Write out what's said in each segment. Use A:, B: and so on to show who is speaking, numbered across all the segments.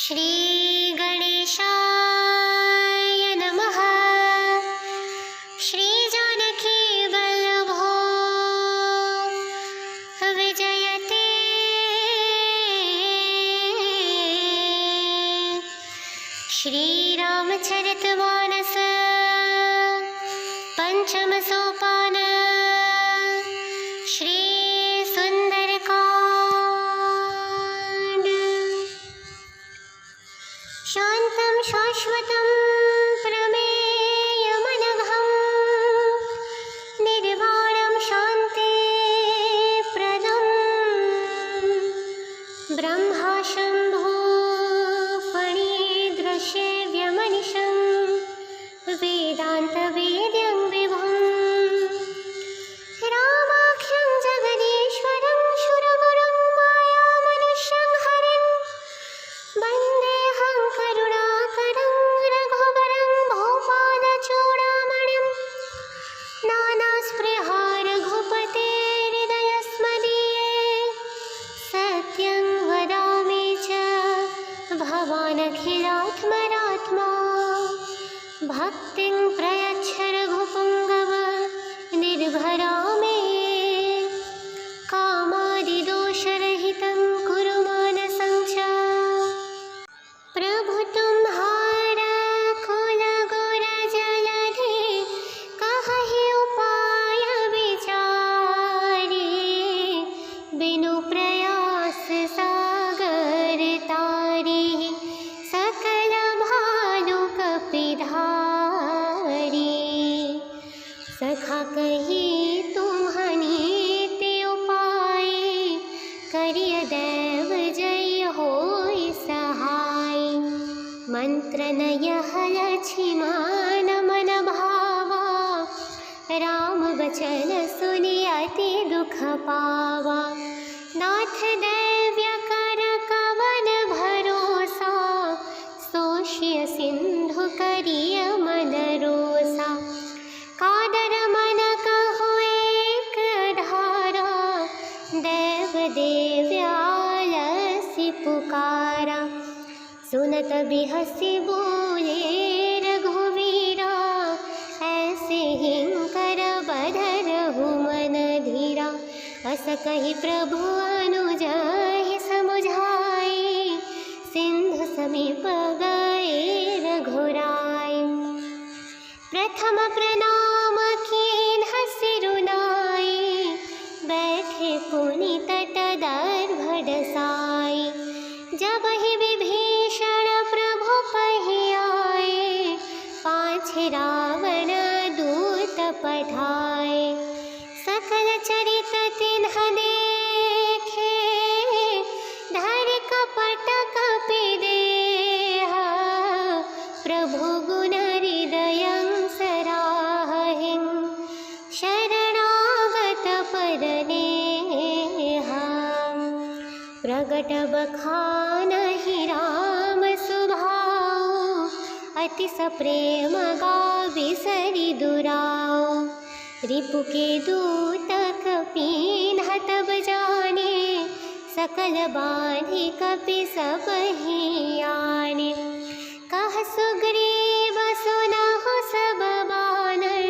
A: श्री गणेशाय नमः। श्री जानकी वल्लभो विजयते। श्री रामचरितमानस पंचम सोपान। श्री सुंदरकांड। शान्तं शाश्वतं प्रमेयमनघं निर्वाणं शान्तिप्रदं ब्रह्मा शम्भो फणीदृशेव्यमनिशं वेदान्तवेद्यं विभुम् रामाख्यं जगदीश्वरं शूरगुरुं मायामनुष्यं हरिं वन्देऽहं करुणाकरं रघुवरं भूपालचूडामणिं नानास्पृहा रघुपतेर्हृदयस्मदीये सत्यं वदामि च भवानखिलात्मरात्मा भक्तिं प्रयच्छ रघुपुङ्गव निर्भरा मे कामादिदोषरहितं कुरु मानसं च। प्रभु तुम्हारा कुल गुर जलधि कहहि उपाय विचारे बिनु प्रयास सागर तारे सकल भालु कपिधारी। सखा कही तुम्हनीति उपाय करिय देव जय होय सहाय। मंत्र नयह लक्ष्मण मन भावा राम बचन सुनि अति दुख पावा। नाथ दैव्य कर कवन भरोसा सोष्य सिंधु करिय मन रोसा। कादर मन कहो एक धारा देव देव्यालसि पुकारा। सुनत बिहसि बोले रघुवीरा ऐसे हिंकर बधरहु मन धीरा। अस कहि प्रभु अनुजहि समुझाए सिंधु समीप गए रघुराय। प्रथम प्रणाम कीन्ह सिरुनाई बैठे पुनि तट दर्भ डसाई। जब ही विभीषण प्रभु पहि आए पाछे रावण दूत पठाए। सकल चरित तिन्ह देखे धरि कपट कपि देहा। प्रभु गुण हृदयं सराहिं शरणागत परनेहा। प्रगट बखानहि राम सुभाऊ अति सप्रेम गावि सरि दुराऊ। रिपु के दूत कपीन्ह तब जाने सकल बाधि कपि सबहि आने। कह सुग्रीव सुनहु सब बानर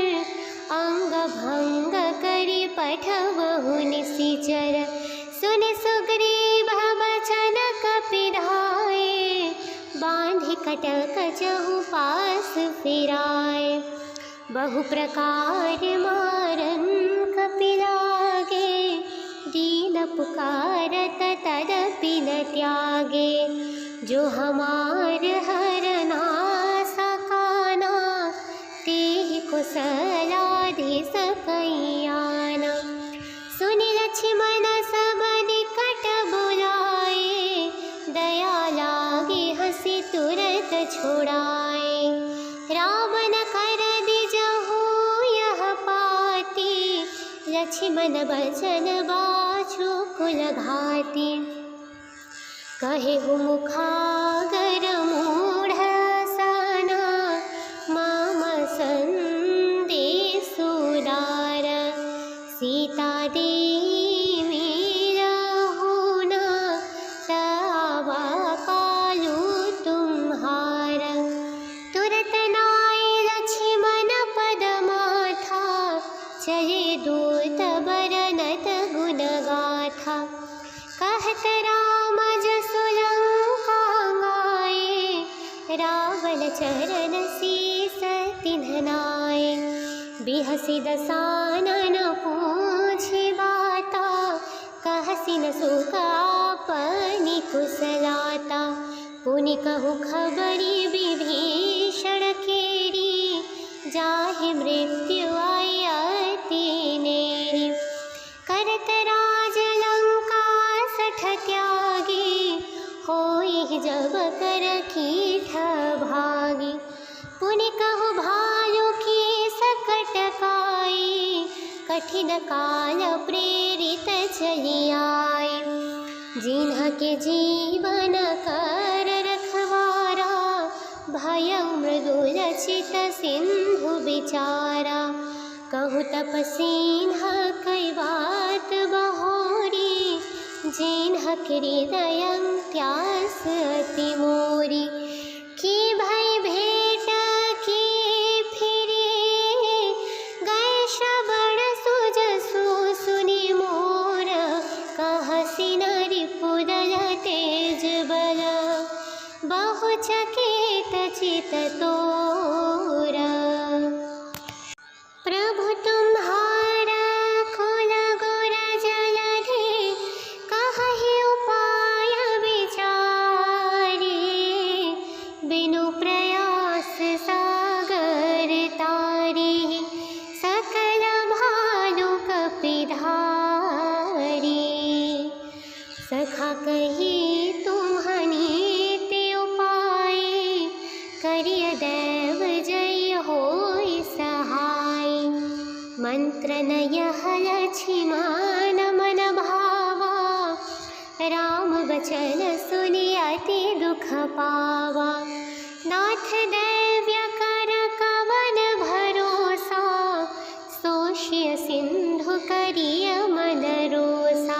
A: अंग भंग करि पठवहु निशिचर। सुनि सुग्रीव बचन कपिधाए बांधि कटक चहु पास फिराए। बहु प्रकार मारन कपि लागे दीन पुकारत तदपि न त्यागे। जो हमार हरना सकाना तेहि कुशलाधि सकैयाना। सुनि लक्ष्मण सब निकट बुलाए दया लागे हंसी तुरत छुड़ाए। रावण कर दिजहु यह पाती लक्ष्मण बचन बाछु कुल घाती। कहेहु मुखागर मूढ़ साना माम संदेशु दार। सीता देवी रहु न तवा कालू चरण शीस तिन्हनाए। बिहसि दसानन पूछि बाता, कहसि न सुख आपनि कुशलाता। पुनि कहु खबरि विभीषण केरी, जाहि मृत्यु आई अति नेरी। करत राज लंका सठ त्यागी, होई जब कर कीठ भागी। पुनि कहु भालु की सकट काई, कठिन काल प्रेरित चली आई। जिन्ह के जीवन कर रखवारा, भयउ मृदुल चित सिंधु विचारा। कहु तपसीन्ह कई बात बहोरी, जिन्ह हृदय त्यास अति मोरी। की भई भेंट की फिरे, गए श्रवण सुजसु सुनि मोर। कहसि नरिपुदल तेज बल, बहु चकित चित तोरा। प्रभु तुम्हारा कुल गुर जलधि, कहहि उपाय विचारे। बिनु प्रयास सागर तारे, सकल भालु कपिधारी। सखा कही तुम्हनि ते उपाय, करिय देव जय होई सहाय। मंत्र नयह लक्ष्मण मन भावा, राम बचन सुनि अति दुख पावा। नाथ दैव्य कर कवन भरोसा, सोषिय सिंधु करिय मन रोसा।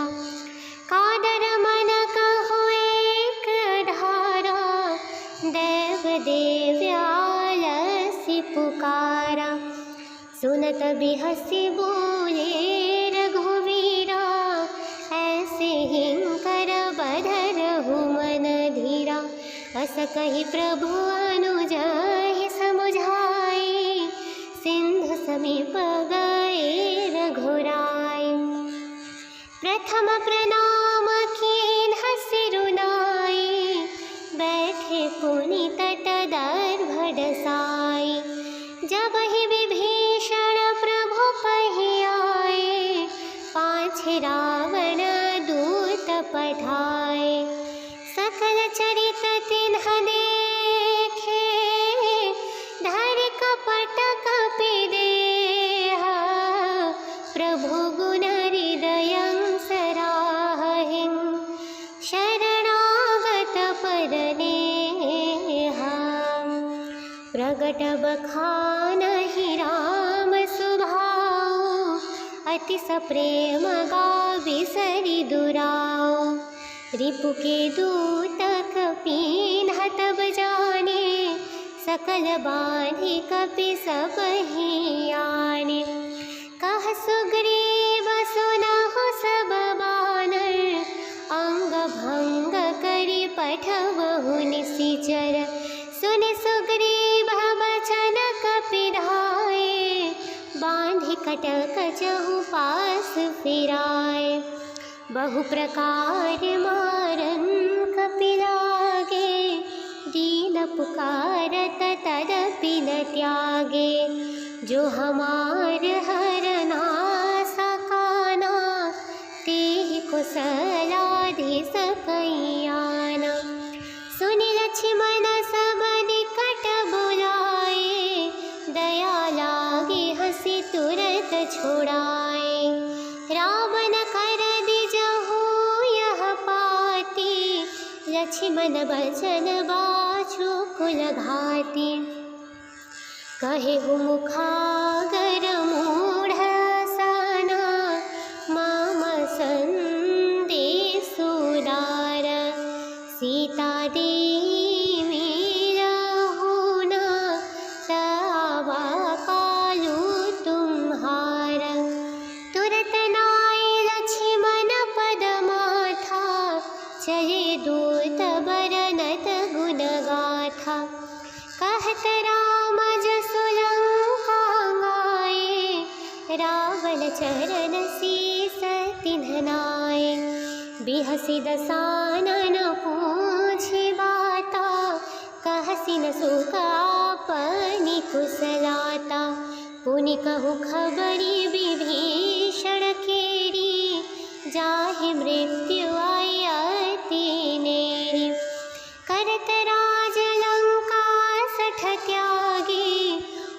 A: कादर मन कहु एक धारा, देव देव्य आलसी पुकारा। सुनत बिहसि बोले रघुवीरा, ऐसे हिंकर बधरहु मन धीरा। अस कहि प्रभु अनुजहि समुझाए, सिंधु समीप गए रघुराय। प्रथम प्रणाम कीन्ह सिरुनाई, बैठे पुनि तट दर्भ डसाई। जबहि विभीषण प्रभु पहि आए, पाछे रावण दूत पठाए। सकल चरित तिन्ह देखे, धरि कपट कपि देहा। प्रभु गुण हृदयं सराहिं, शरणागत परनेहा। प्रगट बखानहि राम सुभाऊ, अति सप्रेम गावि सरि दुराऊ। रिपु के दूत कपीन्ह तब जाने, सकल बाधि कपि सबहि आने। कह सुग्रीव सुनहु सब बानर, अंग भंग करि पठबहु निशिचर। सुनि सुग्रीव बचन कपिधाए, बांधि कटक चहु पास फिराए। बहु प्रकार मारन कपि लागे, दीन पुकारत तदपि न त्यागे। जो हमार हरना सकाना, तेहि कुशलाधि सकैयाना। सुनि लक्ष्मण सब निकट बुलाए, दया लागे हंसी तुरत छुड़ाए। रावण कर दिजहु यह पाती, लक्ष्मण बचन बाछु कुल घाती। कहेहु मुखागर मूढ़ साना, माम संदेशु दार। सीता देवी रहु न, तवा कालू तुम्हार। तुरत नाई लक्ष्मण पद माथा, चले दूत बरनत गुण गाथा। कह कहत राम जसु लंका गाए, रावण चरण शीस तिन्ह नाए। बिहसि दसानन पूछि बाता, कहसि न सुख आपनि कुशलाता। पुनि कहु खबरि विभीषण केरी, जाहि मृत्यु आई अति नेरी। करत राज लंका सठ त्यागी,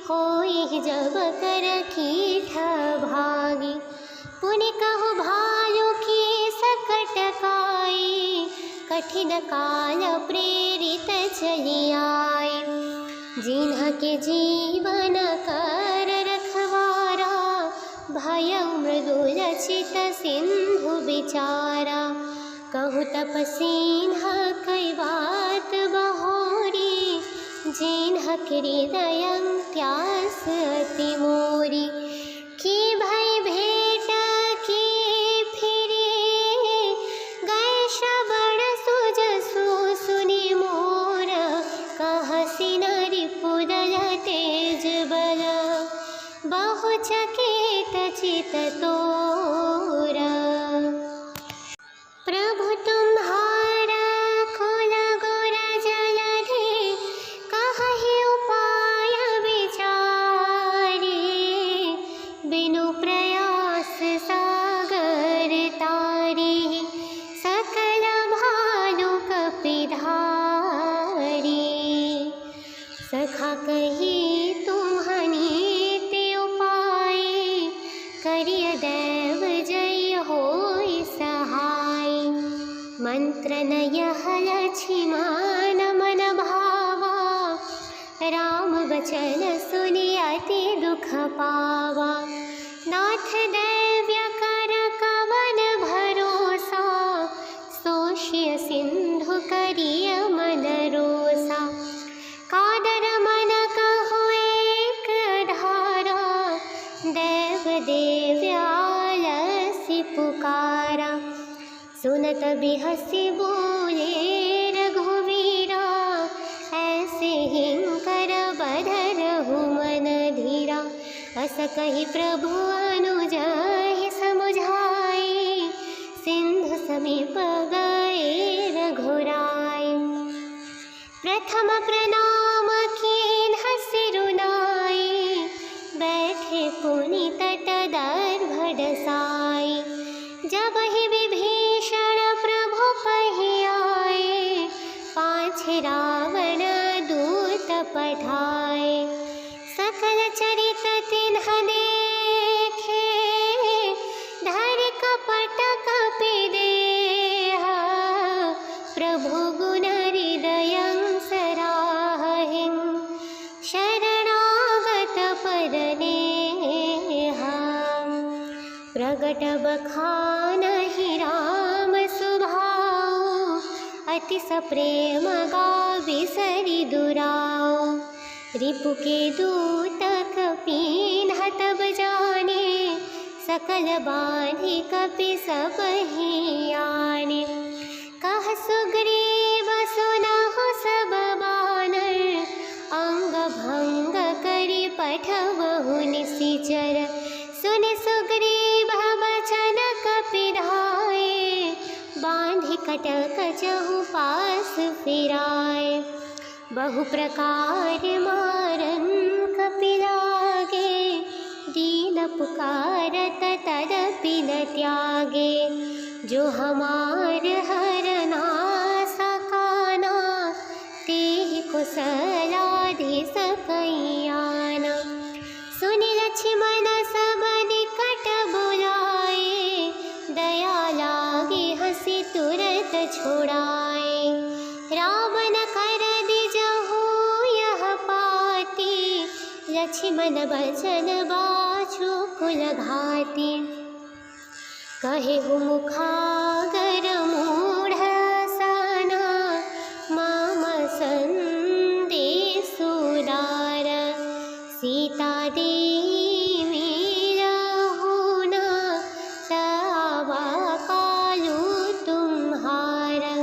A: होई जब कर कीठ भागी। पुनि कहु भालु की सकट काई, कठिन काल प्रेरित चली आई। जिन्ह के जीवन कर रखवारा, भयउ मृदुल चित सिंधु बिचारा। कहु तपसीन्ह कई बात बहोरी, जिन्ह हृदय त्यास अति मोरी। की भई भेंट की फिरे, गए श्रवण सुजसु सुनि मोर। कहसि नरिपुदल तेज बल, बहु चकित चित तोरा। प्रभु तुम्हारा कुल गुर जलधि, कहहि उपाय विचारे। बिनु प्रयास सागर तारे, सकल भालु कपिधारी। सखा कही तुम्हनि ते उपाय, करिय देव जय होई सहाय। मंत्र नयह लक्ष्मण मन भावा, राम बचन सुनि अति दुख पावा। नाथ दैव्य कर कवन भरोसा, सोषिय सिंधु करिय मन रोसा। कादर मन कहु एक धारा, देव देव्य आलसी पुकारा। सुनत बिहसि बोले रघुवीरा, ऐसे हिंकर बधरहु मन धीरा। अस कहि प्रभु अनुजहि समुझाए, सिंधु समीप गए रघुराय। प्रथम प्रणाम कीन्ह सिरु नाई, बैठे पुनि तट दर्भ डसाई। जबहि विभीषण प्रभु पहि आए, पाछे रावण दूत पठाए। सकल चरित तिन्ह देखे, धरि कपट कपि देहा। प्रभु गुण हृदयं सराहिं, शरणागत परनेहा। प्रगट बखानहि राम सुभाऊ, अति सप्रेम गावि सरि दुराऊ। रिपु के दूत कपीन्ह तब जाने, सकल बाधि कपि सबहि आने। कह सुग्रीव सुनहु सब बानर, अंग भंग करि पठबहु निशिचर। सुनि सुग्रीव बचन कपिधाए, बांधि कटक चहु पास फिराए। बहु प्रकार मारन कपि लागे, दीन पुकारत तदपि न त्यागे। जो हमार हरना सकाना, तेहि कुशलाधि सकैयाना। सुनि लक्ष्मण सब निकट बुलाए, दया लागे हंसी तुरत छुड़ाए। रावण कर दिजहु यह पाती, लक्ष्मण बचन बाछु कुल घाती। कहेहु मुखागर मूढ़ साना, माम संदेशु दार। सीता देवी रहु न, तवा कालु तुम्हारा।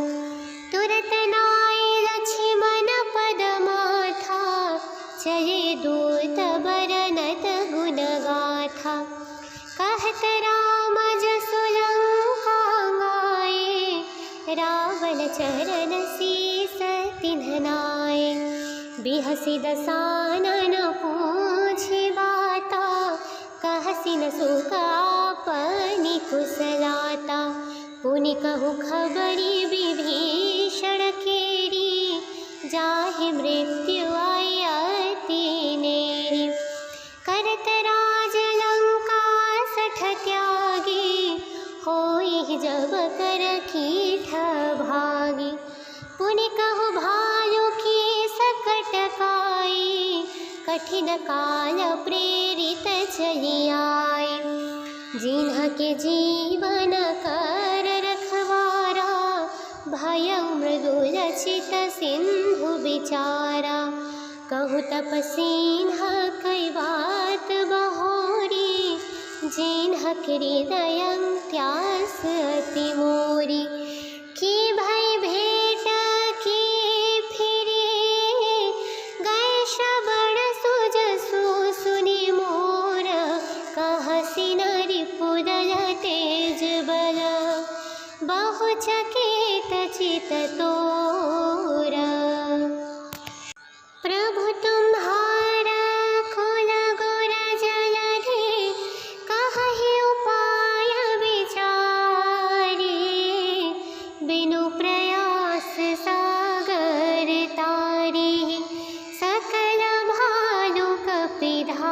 A: तुरत नाई लक्ष्मण पद माथा, दूत बरनत गुण गाथा। कहत राम जसु लंका आए, रावण चरण शीस तिन्ह नाए। बिहसि दसानन पूछि बाता, कहसि न सुख आपनि कुशलाता। पुनि कहु खबरि विभीषण केरी, जाहि मृत्यु आई अति नेरी। करत राज लंका सठ त्यागी, होई जब कर कीठ भागी। पुनि कहु भालु की सकट काई, कठिन काल प्रेरित चली आई। जिन्ह के जीवन कर रखवारा, भयउ मृदुल चित सिंधु बिचारा। कहु तपसीन्ह कई बात बहोरी, जिन्ह हृदय त्यास अति मोरी। की भई भेंट की फिरे, गए श्रवण सुजसु सुनि मोर। कहसि नरिपुदल तेज बल, बहु चकित चित तोरा। प्रभु तुम्हारा कुल गुर जलधि, कहहि उपाय विचारे। बिनु प्रयास सागर तारे, सकल भालु कपिधारी।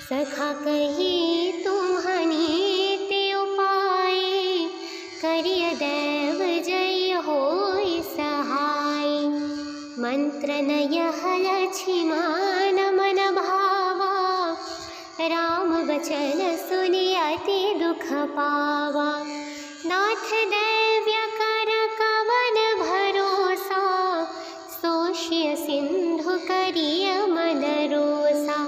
A: सखा कही तुम्हनि ते उपाय, करिय देव जय होई सहाय। मंत्र नयह लक्ष्मण मन भावा, राम बचन सुनि अति दुख पावा। नाथ दैव्य कर कवन भरोसा, सोषिय सिंधु करिय मन रोसा।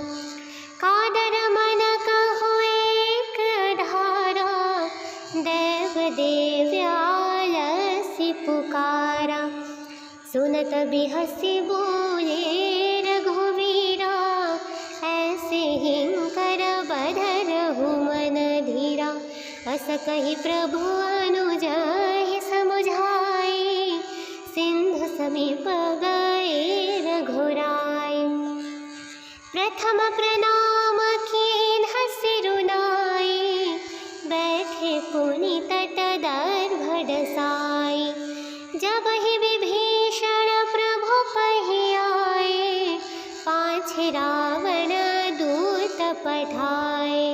A: कादर मन कहु एक धारा, देव देव्य आलसि पुकारा। सुनत बिहसि बोले रघुवीरा, ऐसे हिंकर बधरहु मन धीरा। अस कहि प्रभु अनुजहि समुझाए, सिंधु समीप गए रघुराय। प्रथम प्रणाम कीन्ह सिरु नाई, बैठे पुनि तट दर्भ डसाई। जबहि विभीषण प्रभु पहि आए, पाछे रावण दूत पठाए।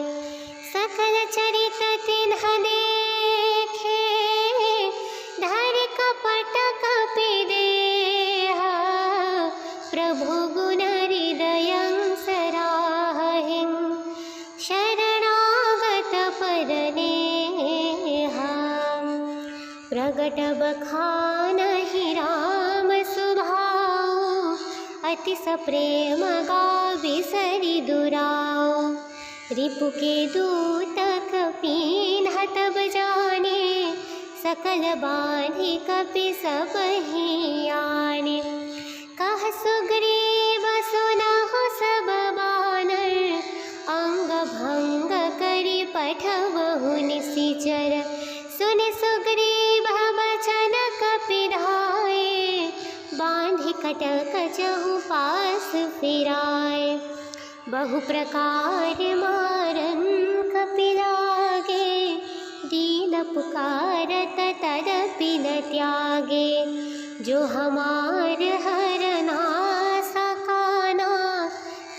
A: सकल चरित तिन्ह देखे, धरि कपट कपि देहा। प्रभु गुण हृदयं सराहिं, शरणागत परनेहा। प्रगट बखानहि राम सुभाऊ, अति सप्रेम गावि सरि दुराऊ। रिपु के दूत कपीन्ह तब जाने, सकल बाधि कपि सबहि आने। कह सुग्रीव सुनहु सब बानर, अंग भंग करि पठबहु निशिचर। सुनि सुग्रीव बचन कपिधाय, बांधि कटक चहु पास फिराय। बहु प्रकार मारन कपि लागे, दीन पुकारत तदपि न त्यागे। जो हमार हरना सकाना,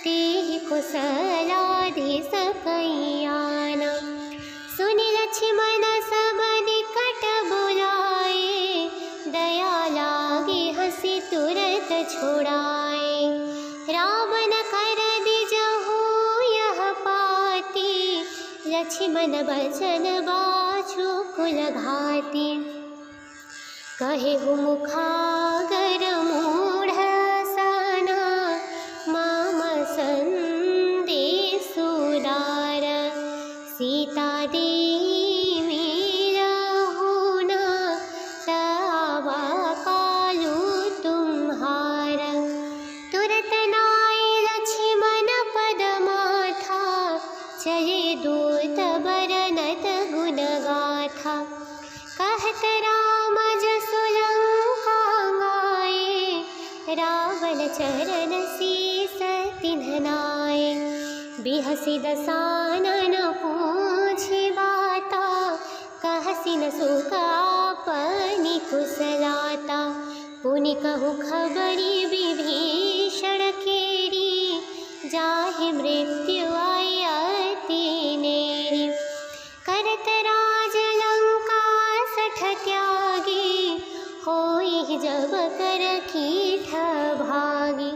A: तेहि कुशलाधि सकैयाना। सुनि लक्ष्मण सब निकट बुलाए, दया लागे हंसी तुरत छुड़ाए। रावण कर दिजहु यह पाती, लक्ष्मण बचन बाछु कुल घाती। कहेहु मुखागर मूढ़ साना, माम संदेशु दार। सीता देवी रहुना, तावा कालू तुम्हारा। काल चरण शीस तिन्हनाए। बिहसी दसानन पूछि बाता, कहसी न सुख आपनि कुशलाता। पुनि कहु खबरि विभीषण केरी, जाहि मृत्यु आई अति नेरी। करत राज लंका सठ त्यागी, होई जब कर कीठ भागी।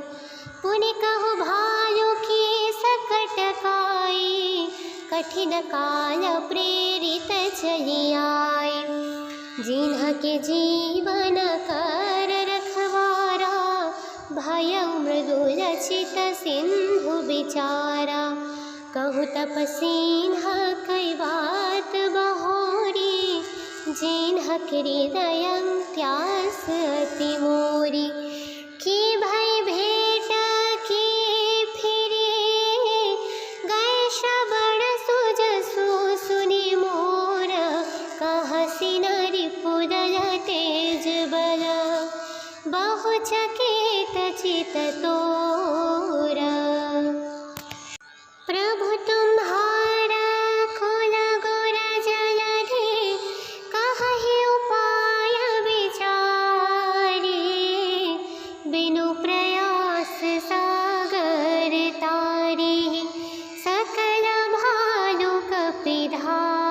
A: पुनि कहु भालु की सकट काई, कठिन काल प्रेरित चली आई। जिन्ह के जीवन कर रखवारा, भयउ मृदुल चित सिंधु बिचारा। कहु तपसीन्ह कई बात बहोरी, जिन्ह हृदय त्यास अति मोरी। की भई भेंट की फिरे, गए श्रवण सुजसु सुनि मोर। कहसी नरिपुदल तेज बल, बहु चकित चित तोरा। प्रभु तुम्हारा कुल गुर जलधि, कहहि उपाय विचारे। बिनु प्रयास सागर तारे, सकल भालु कपिधारी।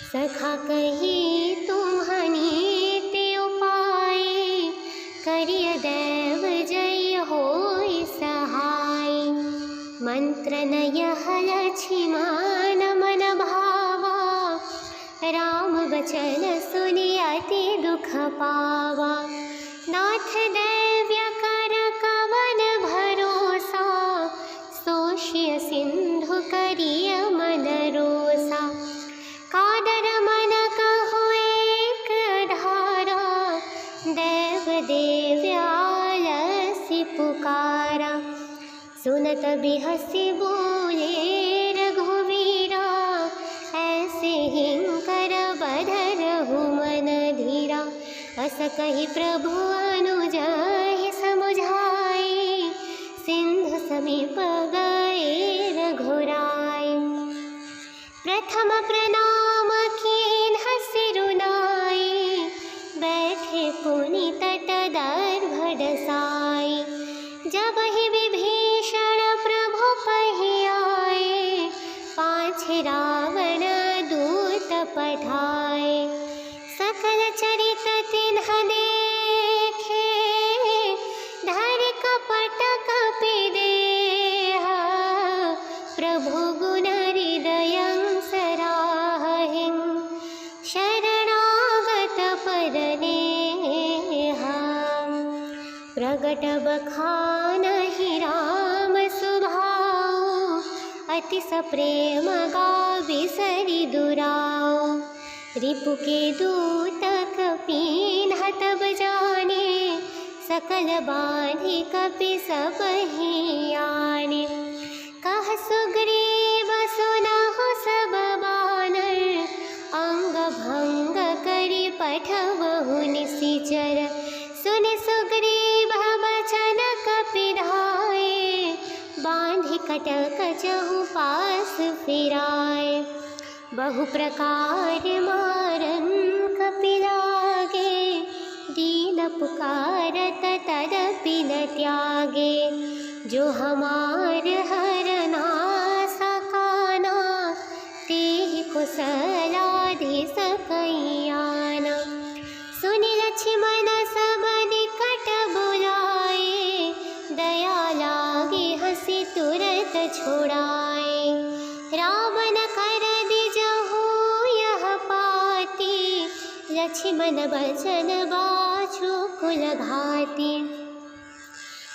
A: सखा कही तुम्हनि ते उपाय, करिय देव जय होई सहाय। मंत्र नयह लक्ष्मण मन भावा, राम बचन सुनि अति दुख पावा। नाथ दैव्य कर कवन भरोसा, सोषिय सिंधु करिय मन रोसा। कादर मन कहु एक धारा, देव देव्य आलसी पुकारा। सुनत बिहसी बोले रघुवीरा, ऐसे हिंकर बधरहु मन धीरा। अस कहि प्रभु अनुजहि समुझाए, सिंधु समीप गए रघुराय। प्रथम प्रणाम कीन्ह सिरुनाई, बैठे पुनि तट दर्भ डसाई। जबहि विभीषण प्रभु पहि आए, पाछे रावण दूत पठाए। सकल चरित तिन्ह देखे, धरि कपट कपि देहा। प्रभु गुण हृदयं सराहिं, शरणागत परनेहा। प्रगट बखानहि राम सुभाऊ, अति सप्रेम गावि सरि दुराऊ। रिपु के दूत कपीन्ह तब जाने, सकल बाधि कपि सबहि आने। कह सुग्रीव सुनहु सब बानर, अंग भंग करि पठबहु निशिचर। सुनि सुग्रीव बचन कपिधाए, बांधि कटक चहु पास फिराए। बहु प्रकार मारन कपि लागे, दीन पुकारत तदपि न त्यागे। जो हमार हरना सकाना, तेहि कुशलाधि सकैयाना। सुनि लक्ष्मण सब निकट बुलाए, दया लागे हंसी तुरत छुड़ाए। रावण कर दिजहु यह पाती, लक्ष्मण बचन बाछु कुल घाती।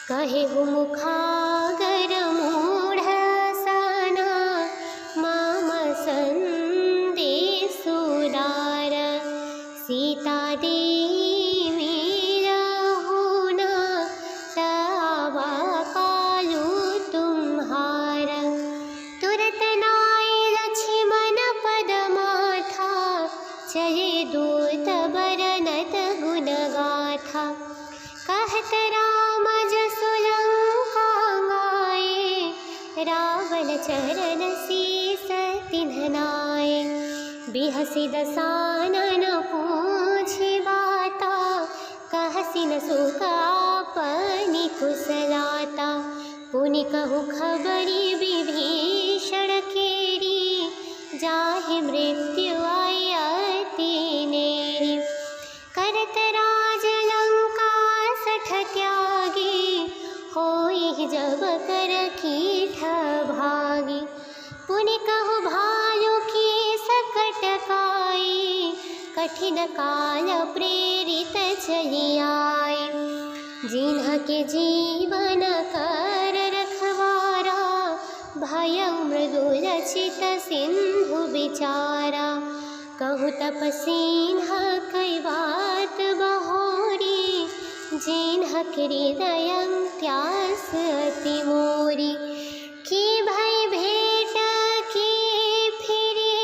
A: कहेहु मुखागर मूढ़ साना, मम संदेशु दार। सीता देवी रहु न, तवा कालु तुम्हारा। तुरत नाई लक्ष्मण पद माथा, चले दूत बरनत गुण गाथा। कहत राम जसु लंका गाए, रावण चरण शीस तिन्ह नाए। बिहसि दसानन पूछि बाता, कहसि न सुख आपनि कुशलाता। पुनि कहु खबरि विभीषण केरी, जाहि मृत्यु आई अति नेरी। करत राज लंका सठ त्यागी, होई जब कर कीठ भागी। पुनि कहु भालु की सकट काई, कठिन काल प्रेरित चली आई। जिन्ह के जीवन कर रखवारा, भयउ मृदुल चित सिंधु बिचारा। कहु तपसीन्ह कई बात बहोरी, जिन्ह हृदय प्यास अति मोरी। की भई भेंट की फिरे,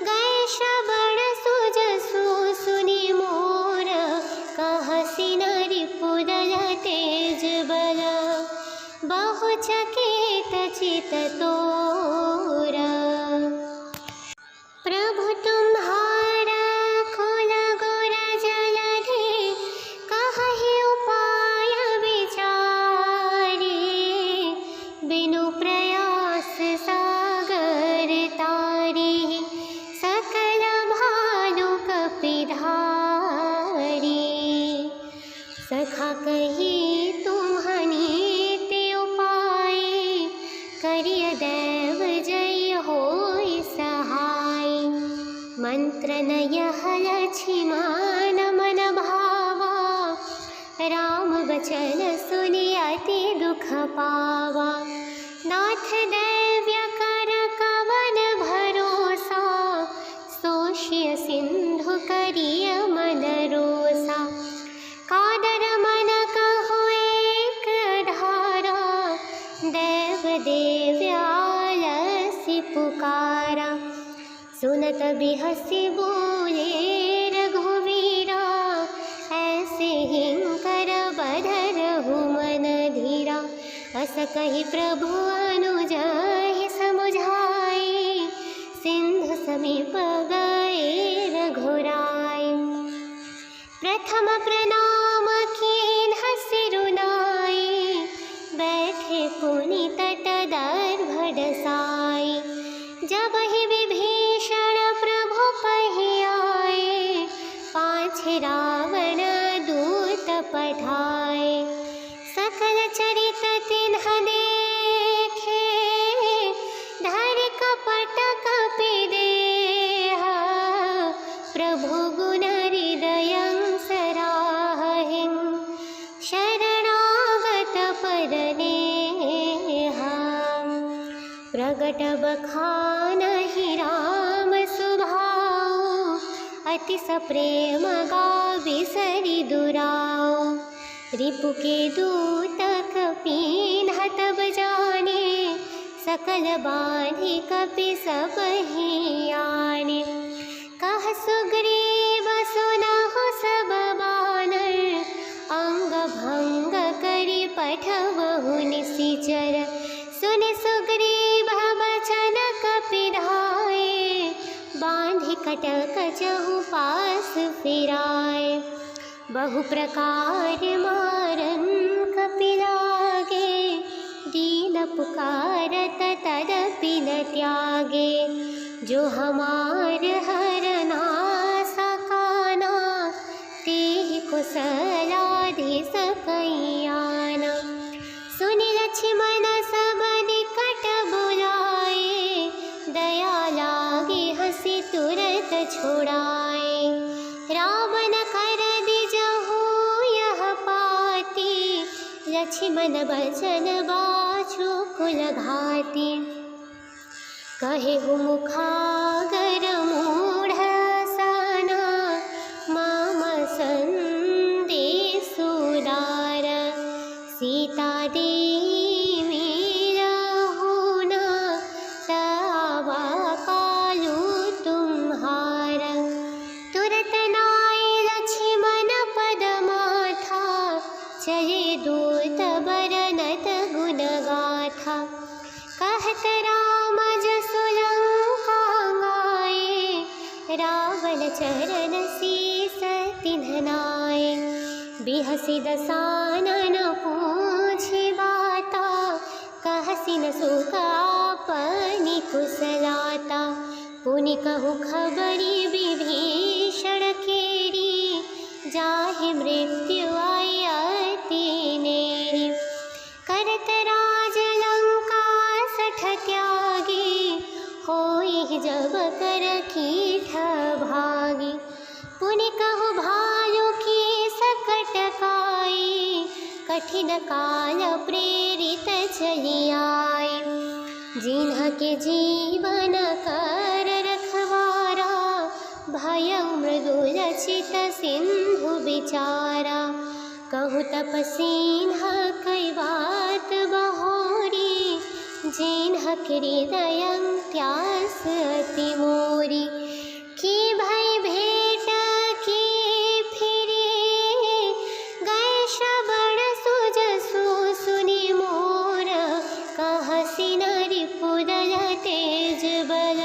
A: गए श्रवण सुजसु सुनि मोर। कहसि न रिपुदल तेज बल, बहु चकित चित तोरा। प्रभु तुम्हारा कुल गुर जलधि, कहहि उपाय विचारे। बिनु प्रयास सागर तारे, सकल भालु कपिधारी। सखा कही तुम्हनि ते उपाय, करिय देव जय होई सहाय। मंत्र नयह लक्ष्मण मन भावा, राम बचन सुनि अति दुख पावा। नाथ दैव्य कर कवन भरोसा, सोषिय सिंधु करिय मन रोसा। कादर मन कहु एक धारा, देव देव्य आलसि पुकारा। सुनत बिहसि बोले रघुवीरा, ऐसे हिंकर बधरहु मन धीरा। अस कहि प्रभु अनुजहि समुझाए, सिंधु समीप गए रघुराई। प्रथम प्रणाम कीन्ह सिरुनाई, बैठे पुनि तट दर्भ डसाई। जबहि विभीषण प्रभु पहि आए, पाछे रावण दूत पठाए। सकल चरित तिन्ह देखे, धरि कपट कपि देहा। प्रभु गुण हृदयं सराहिं, शरणागत परनेहा। प्रगट बखानहि राम सुभाऊ, अति सप्रेम गावि सरि दुराऊ। रिपु के दूत कपीन्ह तब जाने, सकल बाँधि कपि सबहि आने। कह सुग्रीव सुनहु सब बानर, अंग भंग करि पठबहु निशिचर। सुनि सुग्रीव बचन कपिधाए, बाँधि कटक चहु पास फिराए। बहु प्रकार मारन कपि लागे, दीन पुकारत तदपि न त्यागे। जो हमार हरना सकाना, तेहि कुशलाधि सकैयाना। सुनि लक्ष्मण सब निकट बुलाए, दया लागे हंसी तुरत छुड़ाए। रावण कर दिजहु यह पाती, लक्ष्मण बचन बाछु कुल घाती। कहेहु मुखागर मूढ़ साना, माम संदेशु दार। सीता देवी रहुना, तवा कालू तुम्हारा। तुरत नाय लक्ष्मण पद माथा, चरण शीस तिन्हनाए। बिहसि दसानन पूछि बाता, कहसि न सुख आपनि कुशलाता। पुनि कहु खबरि विभीषण केरी, जाहि मृत्यु आई अति नेरी। करत राज लंका सठ त्यागी, होई जब कर कीठ भागी। पुनि कहु भालु की सकट काई, कठिन काल प्रेरित चली आई। जिन्ह के जीवन कर रखवारा, भयउ मृदुल चित सिंधु बिचारा। कहु तपसीन्ह कई बात बहोरी, जिन्ह हृदय प्यास अति मोरी। की भई भेंट की फिरे, गए श्रवण सुजसु सुनि मोर। कहसि न रिपुदल तेज बल,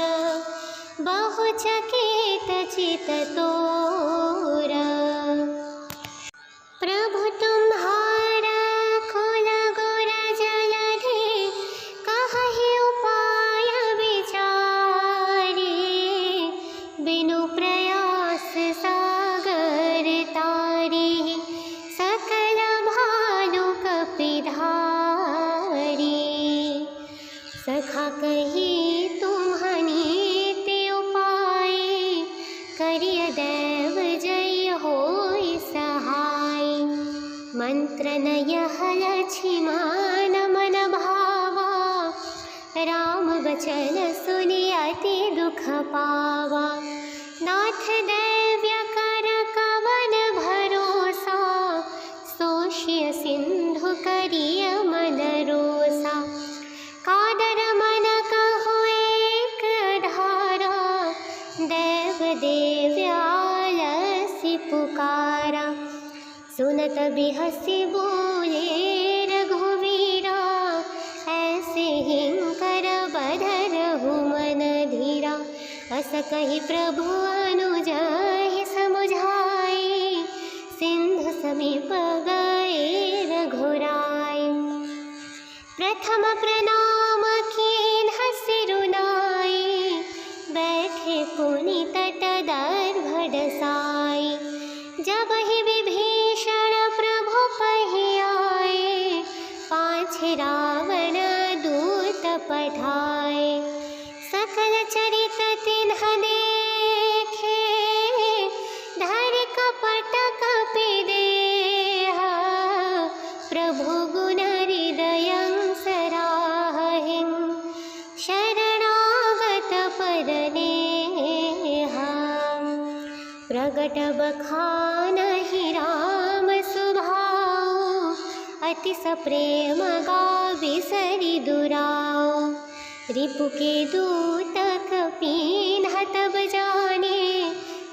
A: बहु चकित चित तोरा। प्रभु तुम्हारा कुल गुर जलधि, कहहि उपाय विचारे। बिनु प्रयास सागर तारे, सकल भालु कपिधारी। सखा कही तुम्हनि ते उपाय, करिय देव जय होई सहाय। मंत्र नयह लक्ष्मण मन भावा, राम बचन सुनि अति दुख पावा। नाथ दैव्य कर कवन भरोसा, सोषिय सिंधु करिय मन रोसा। कादर मन कहु एक धारा, देव देव्य आलसी पुकारा। सुनत बिहसि बोले रघुवीरा, ऐसे हिंकर बधरहु मन धीरा। अस कहि प्रभु अनुजहि समुझाए, सिंधु समीप गए रघुराई। प्रथम प्रणाम कीन्ह सिरुनाई, बैठे पुनि तट दर्भ डसाई। जब ही विभीषण प्रभु पहि आए, पाछे रावण दूत पठाए। सकल चरित तिन्ह देखे, धरि कपट कपि देहा। प्रभु गुण हृदयं सराहिं, शरणागत परनेहा। प्रगट बखानहि राम सुभाऊ, अति सप्रेम गावि सरि दुराऊ। रिपु के दूत कपीन्ह तब जाने,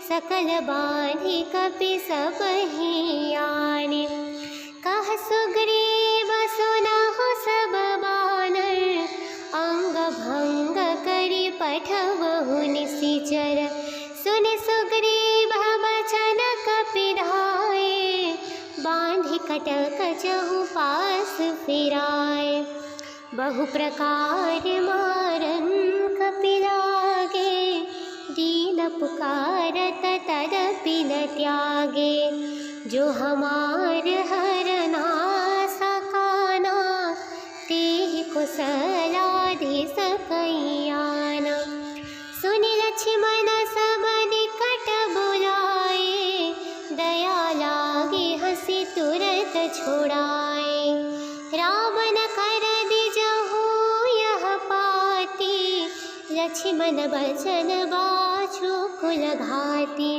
A: सकल बाँधि कपि सबहि आने। कह सुग्रीव सुनहु सब बानर, अंग भंग करि पठबहु निशिचर। सुनि सुग्रीव बचन कपिधाए, बाँधि कटक चहु पास फिराए। बहु प्रकार मारन कपि लागे, दीन पुकारत तदपि न त्यागे। जो हमार हरना सकाना, तेहि कुशलाधि सकैयाना। सुनि लक्ष्मण सब निकट बुलाए, दया लागे हंसी तुरत छुड़ाए। रावण कर दिजहु यह पाती, लक्ष्मण बचन बाछु कुल घाती।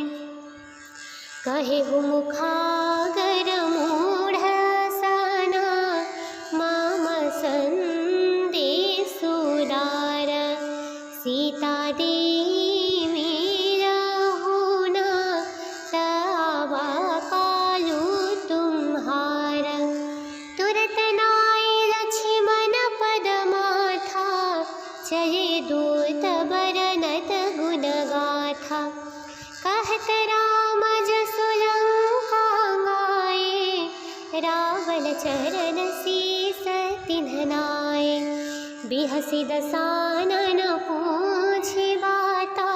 A: कहेहु मुखागर मूढ़ साना, माम संदेशु दार। सीता देवी रहु न, तवा कालू तुम्हार। तुरत नाई लक्ष्मण पद माथा, चले दूत बरनत गुण गाथा। कहत रावण चरण शीस तिन्ह नाय। बिहसि दसानन पूछि बाता,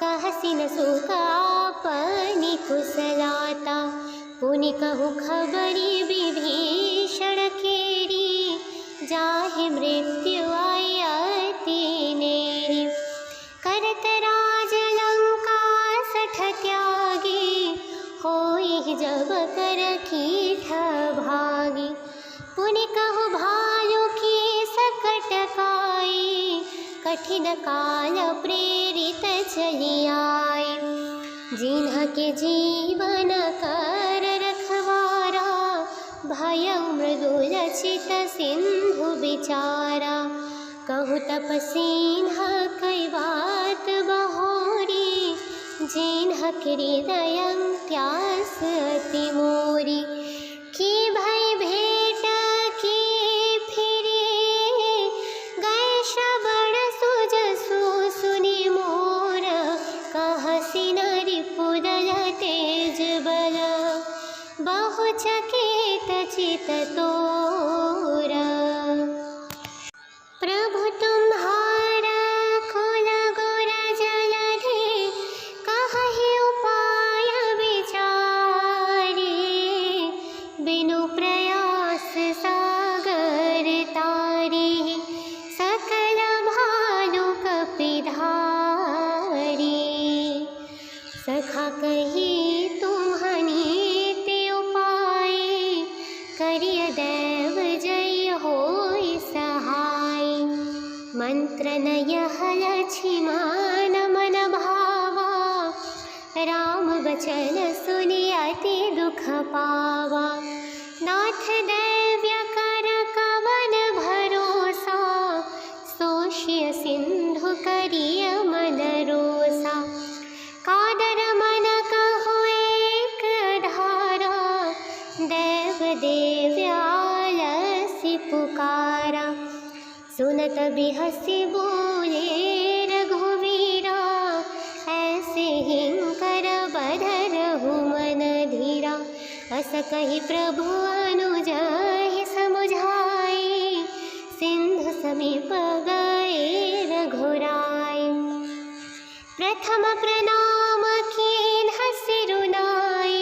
A: कहसि न सुख आपनि कुशलाता। पुनि कहु खबरि विभीषण केरी, जाहि मृत्यु आई अति नेरी। करत राज लंका सठ त्यागी, होई जब कर कीठ भागी। पुनि कहु भालु की सकट काई, कठिन काल प्रेरित चली आई। जिन्ह के जीवन कर रखवारा, भयउ मृदुल चित सिंधु बिचारा। कहु तपसीन्ह कई बात बहोरी, जिन्ह हृदय प्यास अति मोरी। की भई भेंट की फिरे, गए श्रवण सुजसु सुनि मोर। कहसि न रिपुदल तेज बल, बहु चकित चित तोरा। प्रभु तुम्हारा कुल गुर जलधि, कहहि उपाय विचारे। बिनु प्रयास सागर तारे, सकल भालु कपिधारी। सखा कही तुम्हनि ते उपाय, करिय देव जय होई सहाय। मंत्र नयह लक्ष्मण मन भावा, राम बचन सुनि अति दुख पावा। नाथ दैव्य कर कवन भरोसा, सोषिय सिंधु करिय मन रोसा। कादर मन कहु एक धारा, देव देव्य आलसि पुकारा। सुनत बिहसि बोले रघुवीरा, ऐसे हिंकर बधरहु मन धीरा। अस कहि प्रभु अनुजहि समुझाई, सिंधु समीप गए रघुराई। प्रथम प्रणाम कीन्ह सिरुनाई,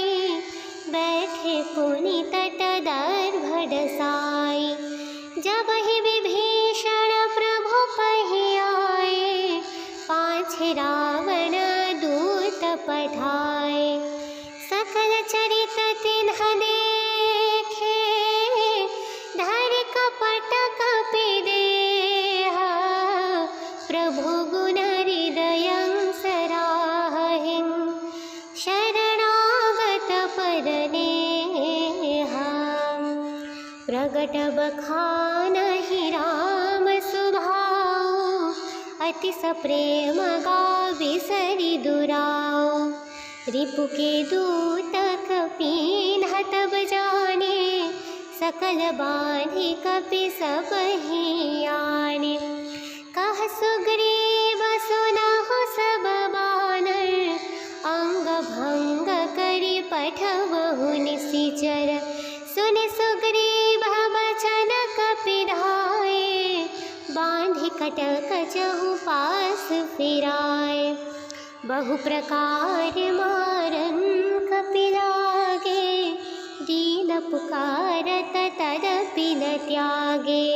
A: बैठे पुनि तट दर्भ डसाई। जब ही विभीषण प्रभु पहि आए, पाछे रावण दूत पठाए। सकल चरित तिन्ह देखे, धरि कपट कपि देहा। प्रभु गुण हृदयं सराहिं, शरणागत परनेहा। प्रगट बखानहि राम सुभाऊ, अति सप्रेम गावि सरि दुराऊ। रिपु के दूत कपीन्ह तब जाने, सकल बाँधि कपि सबहि आने। कह सुग्रीव सुनहु सब बानर, अंग भंग करि पठबहु निशिचर। सुनि सुग्रीव बचन कपिधाय, बाँधि कटक चहु पास फिराय। बहु प्रकार मारन कपि लागे, दीन पुकारत तदपि न त्यागे।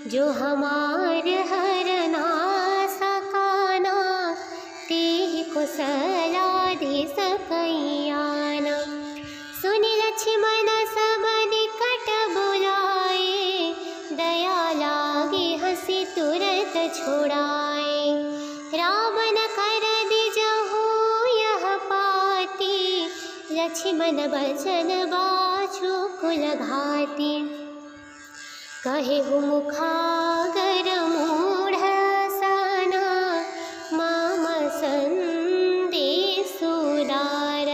A: जो हमार हरना सकाना, तेहि कुशलाधि सकैयाना। सुनि लक्ष्मण सब निकट बुलाए, दया लागे हंसी तुरत छुड़ाए। रावण कर दिजहु यह पाती, लक्ष्मण बचन बाछु कुल घाती। कहेहु मुखागर मूढ़ सना, मम संदेशु दार।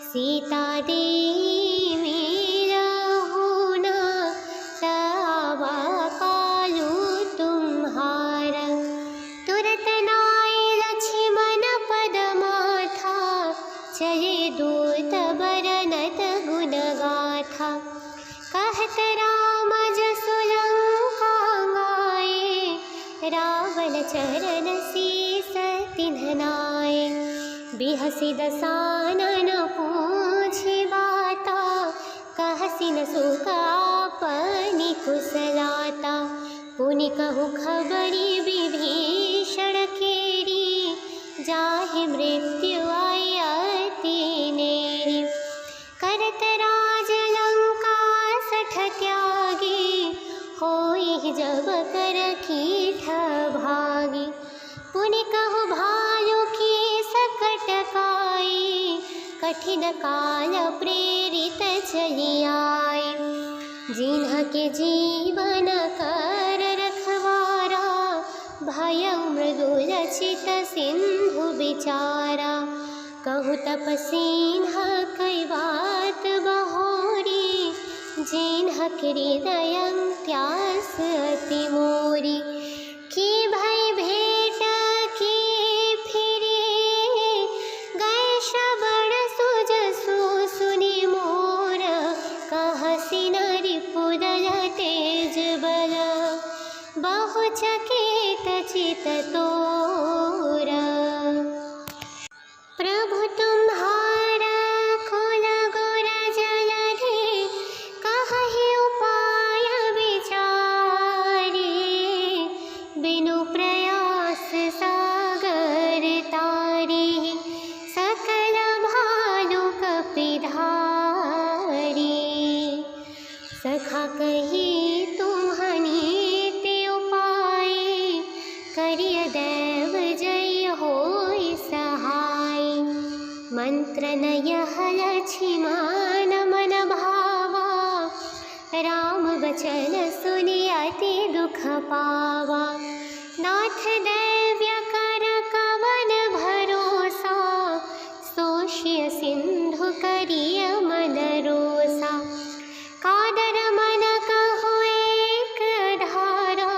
A: सीता देवी रहु न, तवा पालू तुम्हार। तुरत नाय लक्ष्मण पद माथा, चले दूत बरनत गुण गाथा। रावण चरण शीस तिन्ह नाय। बिहसि दसानन पूछि बाता, कहसि न सुख आपनि कुशलाता। पुनि कहु खबरि विभीषण केरी, जाहि मृत्यु आई अति नेरी। करत राज लंका सठ त्यागी, होई जब कर कीठ भागी। पुनि कहु भालु की सकट काई, कठिन काल प्रेरित चली आई। जिन्ह के जीवन कर रखवारा, भयउ मृदुल चित सिंधु बिचारा। कहु तपसीन्ह कई बात बहोरी, जिन्ह हृदय त्यास अति मोरी। की भई भेंट की फिरे, गए श्रवण सुजसु सुनि मोर। कहसि न रिपुदल तेज बल, बहु चकित चित तोरा। प्रभु तुम्हारा कुल गुर जलधि, कहहि उपाय विचारे। बिनु प्रयास सागर तारे, सकल भालु कपिधारी। सखा कही तुम्हनि ते उपाय, करिय देव जय होई सहाय। मंत्र नयह लक्ष्मण मन भावा, राम बचन सुनि अति दुख पावा। नाथ दैव्य कर कवन भरोसा, सोषिय सिंधु करिय मन रोसा। कादर मन कहु एक धारा,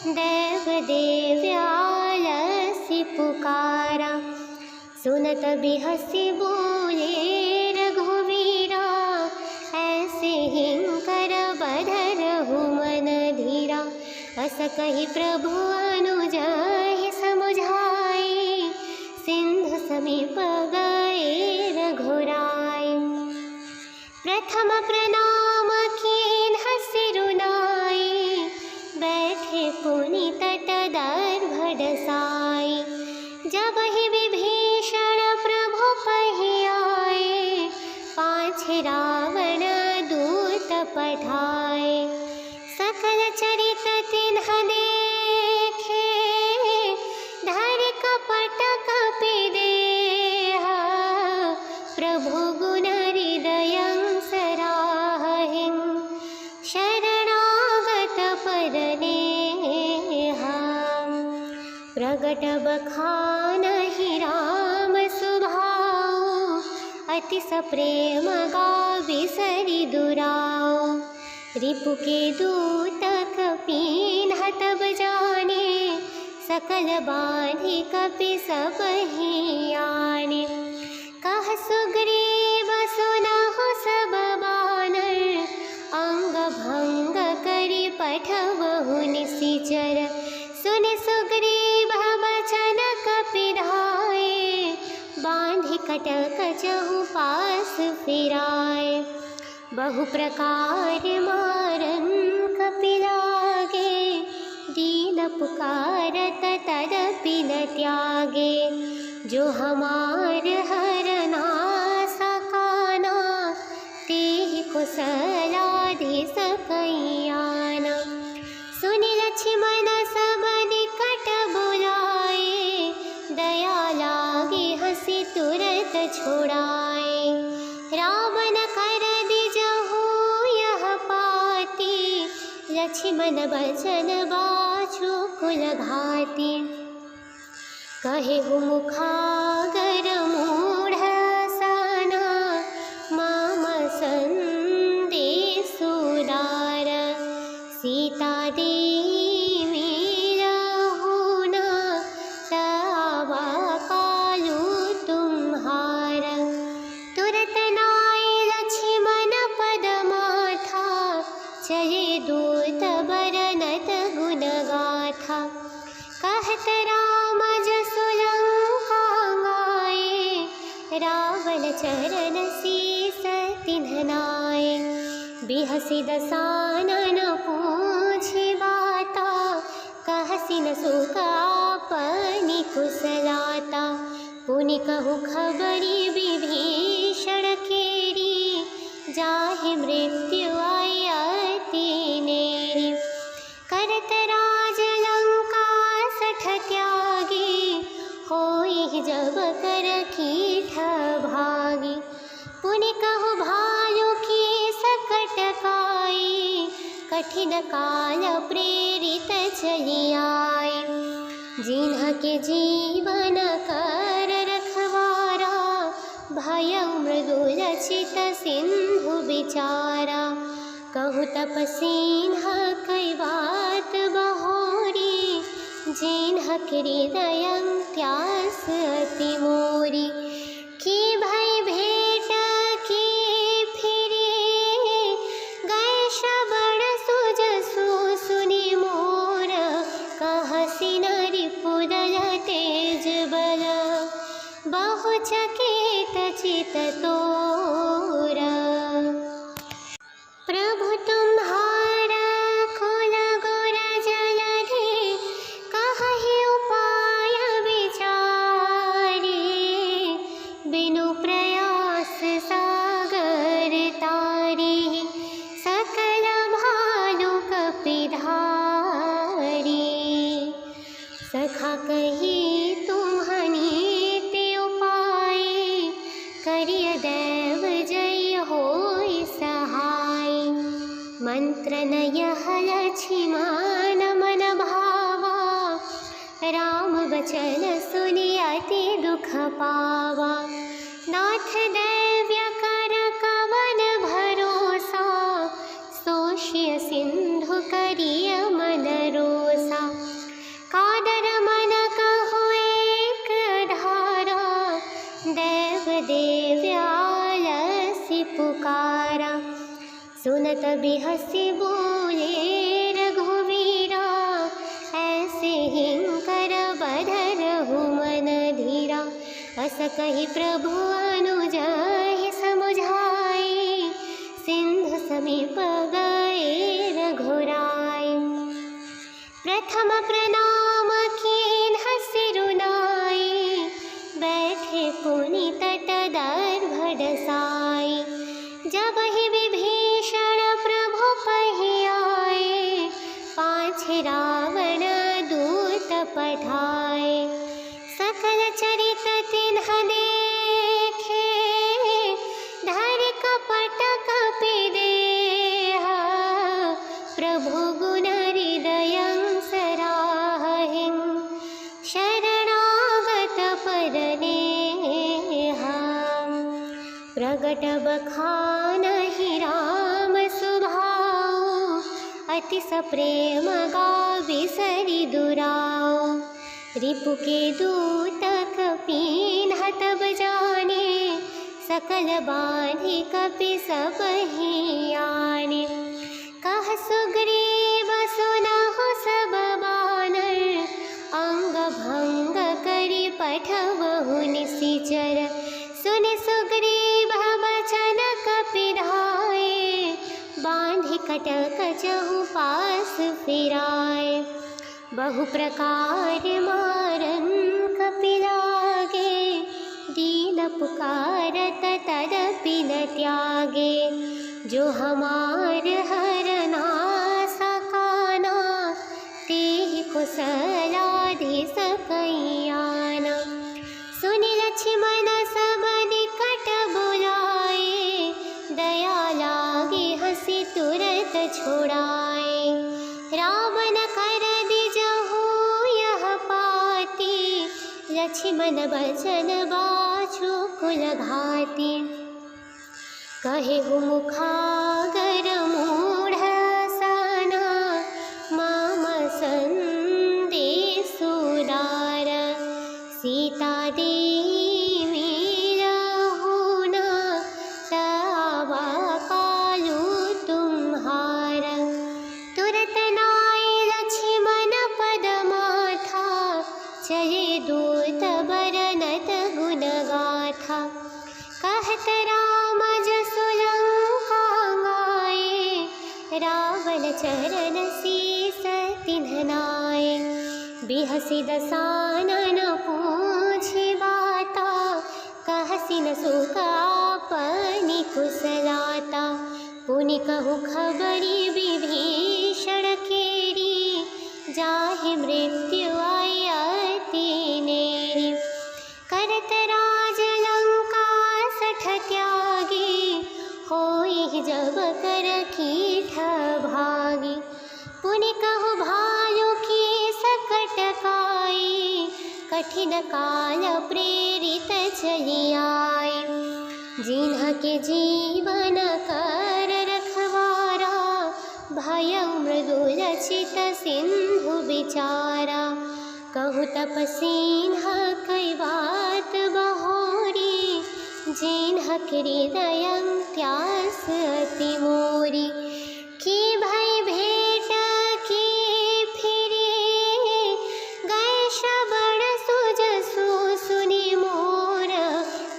A: देव देव्य आलसी पुकारा। सुनत बिहसि बोले रघुवीरा, ऐसे हिंकर बधरहु मन धीरा। अस कहि प्रभु अनुजहि समुझाई, सिंधु समीप गए रघुराई। प्रथम प्रणाम कीन्ह सिरुनाई, बैठे पुनि तट दर्भ डसाई। जब ही विभीषण प्रभु पहि आए, पाछे रावण दूत पठाए। सकल चरित तिन्ह देखे, धरि कपट कपि देहा। प्रभु गुण हृदयं सराहिं, शरणागत परनेहा। प्रगट बखानहि राम सुभाऊ, अति सप्रेम गाविसरि दुराऊ। रिपु के दूत कपीन्ह तब जाने, सकल बाँधि कपि सबहि आने। कह सुग्रीव सुनहु सब बानर, अंग भंग करि पठबहु निशिचर। सुनि सुग्रीव बचन कपिधाय, बाँधि कटक चहु पास फिराय। बहु प्रकार मारन कपि लागे, दीन पुकारत तदपि न त्यागे। जो हमार हरना सकाना, तेहि कुशलाधि सकैयाना। सुनि लक्ष्मण सब निकट बुलाए, दया लागे हंसी तुरत छुड़ाए। रावण कर दिजहु यह पाती, लक्ष्मण बचन बाछु कुल घाती। कहेहु मुखागर मूढ़ साना, माम संदेशु दार। सीता देवी रहु न, तवा पालू तुम्हार। तुरत नाय लक्ष्मण पद माथा, चले दूत बरनत गुण गाथा। चरण शीस तिन्हनाए। बिहसि दसानन पूछि बाता, कहसि न सुख आपनि कुशलाता। पुनि कहु खबरि विभीषण केरी, जाहि मृत्यु आई अति नेरी। करत राज लंका सठ त्यागी, होई जब कर कीठ भागी। पुनि कहु भालु की सकट काई, कठिन काल प्रेरित चली आई। जिन्ह के जीवन कर रखवारा, भयउ मृदुल चित सिंधु बिचारा। कहु तपसीन्ह कई बात बहोरी, जिन्ह हृदय त्यास अति मोरी। की भई भेंट की फिरे, गए श्रवण सुजसु सुनि मोर। कहसि न रिपुदल तेज बल, बहु चकित चित तोरा। प्रभु तुम्हारा कुल गुर जलधि, कहहि उपाय विचारे। बिनु प्रयास सागर तारे, सकल भालु कपिधारी। सखा कही तुम्हनि ते उपाय, करिय देव जय होई सहाय। मंत्र नयह लक्ष्मण मन भावा, राम बचन सुनि अति दुख पावा। नाथ दैव्य कर कवन भरोसा, सोषिय सिंधु करिय मन रोसा। कादर मन कहु एक धारा, देव देव्य आलसि पुकारा। सुनत बिहसि बोले रघुवीरा, ऐसे हिंकर बधरहु मन धीरा। अस कहि प्रभु अनुजहि समुझाई, सिंधु समीप गए रघुराई। प्रथम प्रणाम कीन्ह सिरुनाई, बैठे पुनि तट दर्भ डसाई। जब ही विभीषण प्रभु पहि आए, पाछे रावण दूत पठाए। सकल चरित तिन्ह देखे, धरि कपट कपि देहा। प्रभु गुण हृदयं सराहिं, शरणागत परनेहा। प्रगट बखानहि राम सुभाऊ, अति सप्रेम गावि सरि दुराऊ। रिपु के दूत कपीन्ह तब जाने, सकल बाँधि कपि सबहि आने। कह सुग्रीव सुनहु सब बानर, अंग भंग करि पठबहु निशिचर। सुनि सुग्रीव बचन कपिधाए, बाँधि कटक चहु पास फिराए। बहु प्रकार मारन कपि लागे, दीन पुकारत तदपि न त्यागे। जो हमार हरना सकाना, तेहि कुशलाधि सकैयाना। सुनि लक्ष्मण सब निकट बुलाए, दया लागे हंसी तुरत छुड़ाए। रावण कर दिजहु यह पाती, लक्ष्मण बचन बाछु कुल घाती। कहेहु मुखागर मूढ़ सना, मम संदेशु दार। सीता देवी रहु न, तवा पालू तुम्हार। तुरत नाई लक्ष्मण पद माथा, चले दूत बरनत गुण गाथा। कह चरण शीस तिन्हनाए। बिहसी दसानन पूछी बाता, कहसी न सुख आपनी कुशलाता। पुनि कहु खबरी विभीषण केरी, जाहि मृत्यु आई अति नेरी। करत राज लंका सठ त्यागी, होई जब कर कीठ भागी। पुनि कहु भालु की सकट काई, कठिन काल प्रेरित चली आई। जिन्ह के जीवन कर रखवारा, भयउ मृदुल चित सिंधु विचारा। कहु तपसीन्ह कई बात बहोरी, जिन्ह हृदय त्यास अति मोरी। की भई भेंट की फिरी, गए श्रवण सुजसु सुनि मोर।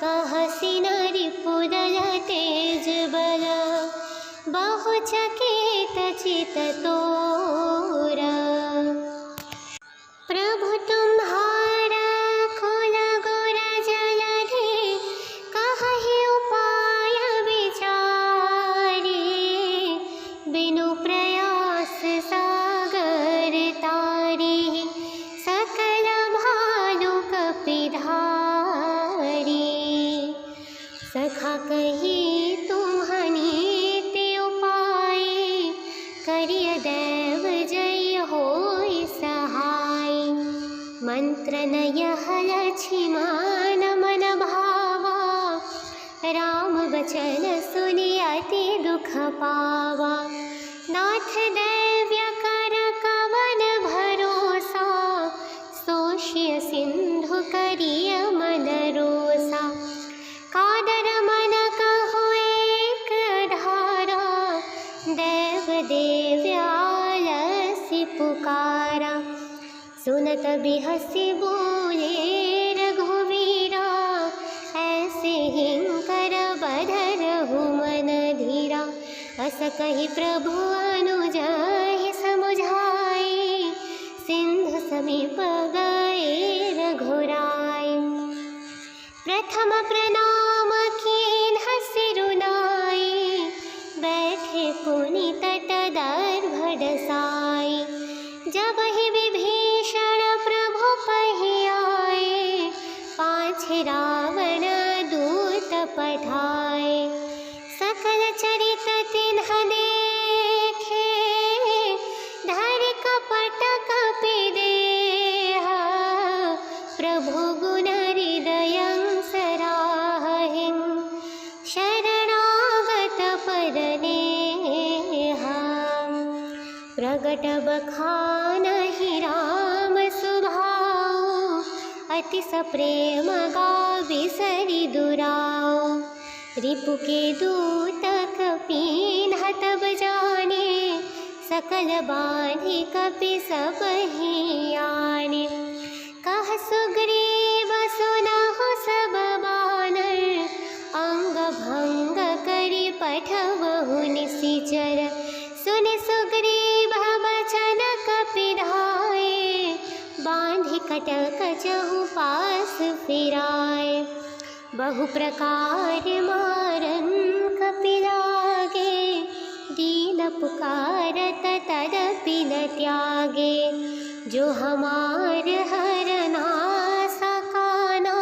A: कहसी रिपुदल तेज बल, बहु चकित चित तोरा। प्रभु तुम्हारा कुल गुर जलधि, कहहि उपाय विचारी। बिनु प्रयास सागर तारी, सकल भालु कपिधारी। सखा कही तुम्हनि ते उपाय, करिय देव जय होई सहाय। मंत्र नयह लक्ष्मण मन भावा, राम बचन सुनि अति दुख पावा। नाथ दैव्य कर कवन भरोसा, सोषिय सिंधु करिय मन रोसा। कादर मन कहु एक धारा, देव देव्य आलसी पुकारा। सुनत बिहसी बोले रघुवीरा, ऐसे हिंकर बधरहु मन धीरा। अस कहि प्रभु अनुजहि समुझाई, सिंधु समीप गए रघुराई। प्रथम प्रणाम कीन्ह सिरुनाई, बैठे पुनि तट दर्भ डसाई। जब ही विभीषण प्रभु पहि आए, पाछे रावण दूत पठाए। सकल चरित तिन्ह देखे, धरि कपट कपि देहा। प्रभु गुण हृदयं सराहिं, शरणागत परनेहा। प्रगट बखानहि राम सुभाऊ, अति सप्रेम गावि सरि दुराऊ। रिपु के दूत कपीन्ह तब जाने, सकल बाँधि कपि सबहि आने। कह सुग्रीव सुनहु सब बानर, अंग भंग करि पठबहु निशिचर। सुनि सुग्रीव बचन कपिधाए, बाँधि कटक चहु पास फिराए। बहु प्रकार मारन कपि लागे, दीन पुकारत तदपि न त्यागे। जो हमार हरना सकाना,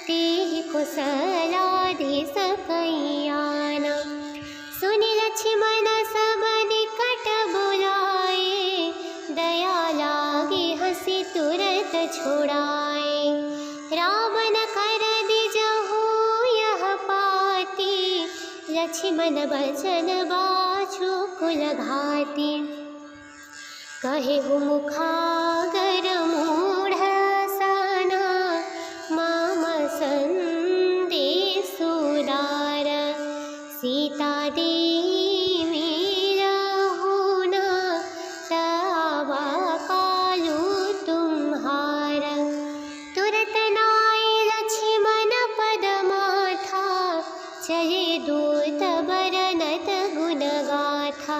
A: तेहि कुशलाधि सकैयाना। सुनि लक्ष्मण सब निकट बुलाए, दया लागे हंसी तुरत छुड़ाए। रावण कर दिजहु यह पाती, लक्ष्मण बचन बाछु कुल घाती। कहेहु मुखागर मूढ़ साना, माम संदेशु दार। सीता देवी रहु न, तवा पालू तुम्हार। तुरत नाई लक्ष्मण पद माथा, चले दूत बरनत गुण गाथा।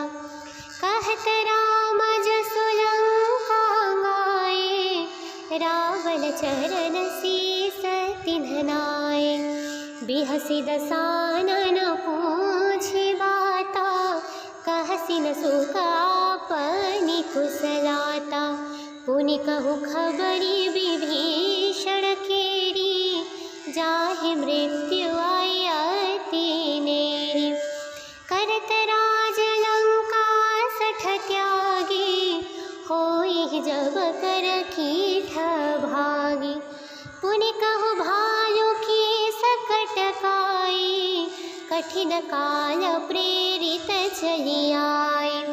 A: कह नाथत राम जसु लंका गाए, रावण चरण शीस तिन्ह नाए। बिहसि दसानन पूछि बाता, कहसि न सुख आपनि कुशलाता। पुनि कहु खबरि विभीषण केरी, जाहि मृत्यु आई अति नेरी। करत राज लंका सठ त्यागी, होई जब कर कीठ भागी। पुनि कहु भालु की सकट काई, कठिन काल प्रेरित चली आई।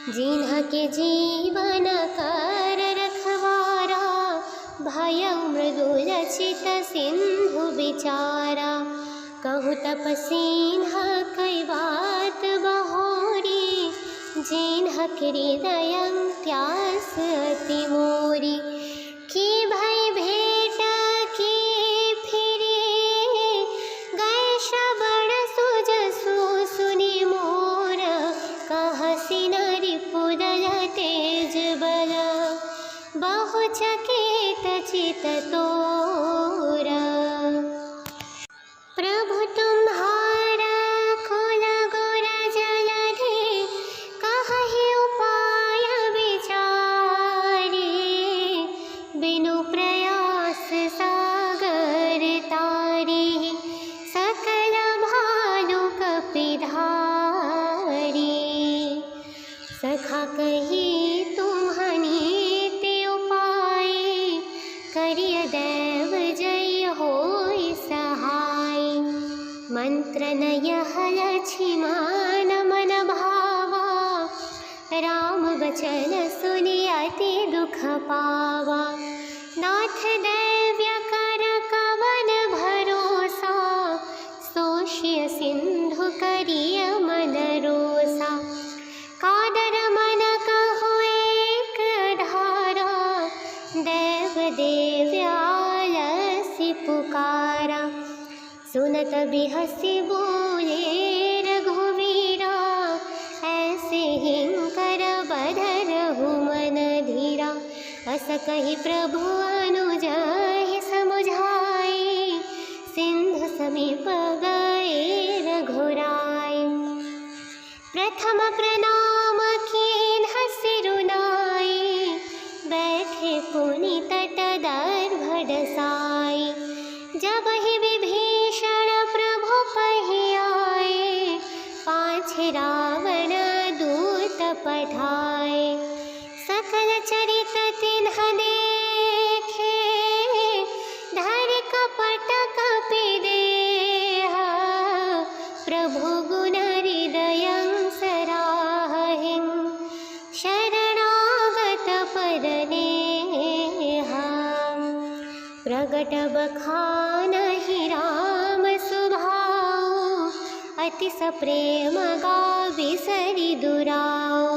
A: जिन्ह के जीवन कर रखवारा, भयउ मृदुल चित सिंधु बिचारा। कहु तपसीन्ह कई बात बहोरी, जिन्ह हृदय त्यास अति मोरी। की भई भेंट की फिरी, गए श्रवण सुजसु सुनि मोर। कहसि न रिपुदल तेज बल, बहु चकित चित तोरा। प्रभु तुम्हारा कुल गुर जलधि, कहहि उपाय विचारी। बिनु प्रयास सागर तारी, सकल भालु कपिधारी। सखा कही तुम्हनि ते उपाय, करिय देव जय होई सहाय। मंत्र नयह लक्ष्मण मन भावा, राम बचन सुनि अति दुख पावा। नाथ दैव्य कर कवन भरोसा, सोषिय सिंधु करिय मन रोसा। कादर मन कहु एक धारा, देव देव्य आलसि पुकारा। सुनत बिहसि बोले रघुवीरा, ऐसे हिंकर बधरहु मन धीरा। अस कहि प्रभु अनुजहि समुझाई, सिंधु समीप गए रघुराई। प्रथम प्रणाम कीन्ह सिरुनाई, बैठे पुनि तट दर्भ डसाई। जब ही विभीषण प्रभु पहि आए, पाछे रावण दूत पठाए। सकल चरित तिन्ह देखे, धरि कपट कपि देहा। प्रभु गुण हृदयं सराहिं, शरणागत परनेहा। प्रगट बखानहि राम सुभाऊ, अति सप्रेम गावि सरि दुराऊ।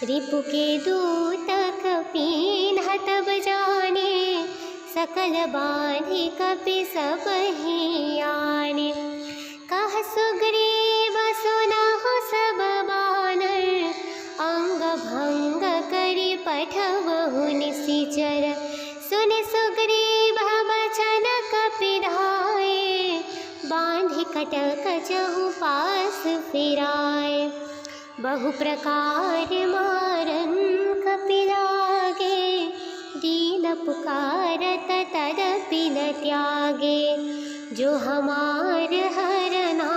A: रिपु के दूत कपीन्ह तब जाने, सकल बाँधि कपि सबहि आने। कह सुग्रीव सुनहु सब बानर, अंग भंग करि पठबहु निशिचर। सुनि सुग्रीव बचन कपिधाए, बाँधि कटक चहु पास फिराए। बहु प्रकार मारन कपि लागे, दीन पुकारत तदपि न त्यागे। जो हमार हरना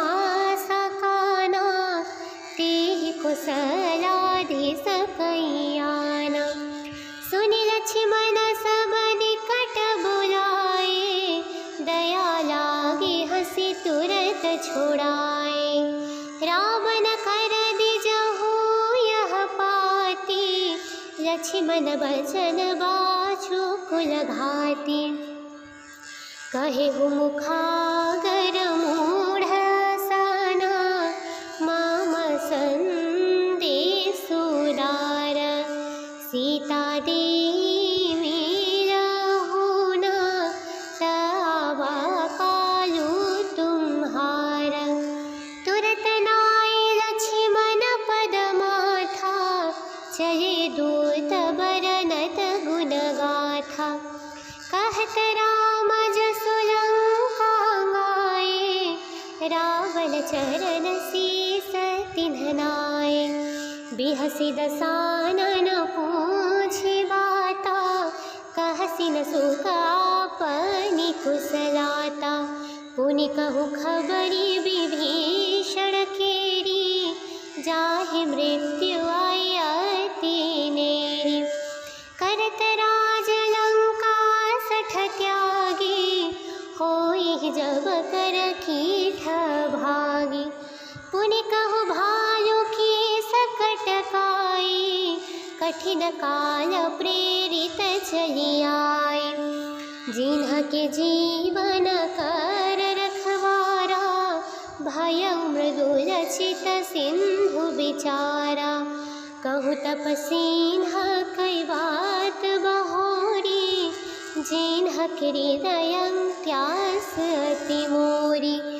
A: सकाना, तेहि कुशलाधि सकैयाना। सुनि लक्ष्मण सब निकट बुलाए, दया लागे हंसी तुरत छुड़ाए। रावण कर दिजहु यह पाती, लक्ष्मण बचन बाछु कुल घाती। कहेहु मुखागर मूढ़ साना, माम संदेशु दार। सीता देवी रहु न, तवा पालू तुम्हारा। तुरत नाय लक्ष्मण पद माथा, रावण चरण शीस तिन्हनाए। बिहसि दसानन पूछि बाता, कहसि न सुख आपनि कुशलाता। पुनि कहु खबरि विभीषण केरी, जाहि मृत्यु आई अति नेरी। करत राज लंका सठ त्यागी, होई जब कर कीठ भागी। पुनि कहु भालु की सकट काई, कठिन काल प्रेरित चली आई। जिन्ह के जीवन कर रखवारा, भयउ मृदुल चित सिंधु बिचारा। कहु तपसीन्ह कई बात बहोरी, जिन्ह हृदय त्यास अति मोरी।